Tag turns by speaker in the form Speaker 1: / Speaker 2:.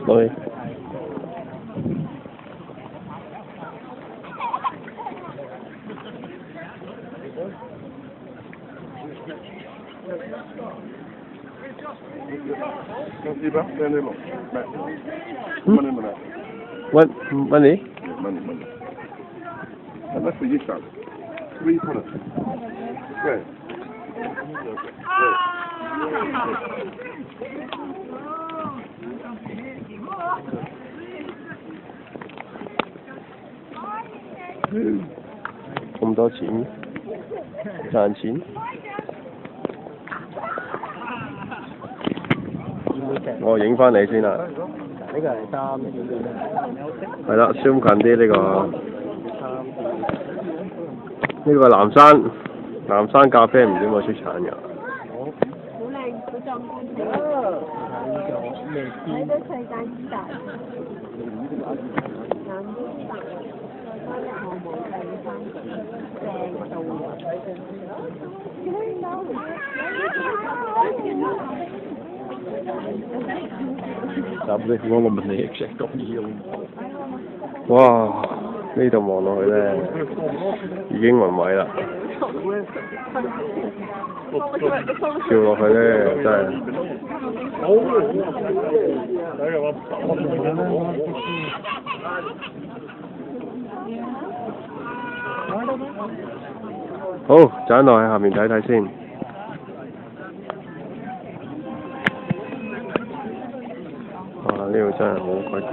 Speaker 1: 對。What money?
Speaker 2: Money. And that's for you, son. $3. Right.
Speaker 1: 咁多錢，賺錢。我影翻你先啦。
Speaker 3: 呢個係3
Speaker 1: 係啦，zoom近啲呢個。呢個南山咖啡唔知有冇出產㗎？
Speaker 4: 好靚，好壯觀嘅。睇到世界之大。南邊白，再加一望望第三正到
Speaker 1: 搭啲我冇問你嘅隻咁樣。哇！呢度望落去咧，已經暈位啦。跳落去咧，真係。好，陣落去下面睇睇先。哇！呢度真係好鬼高。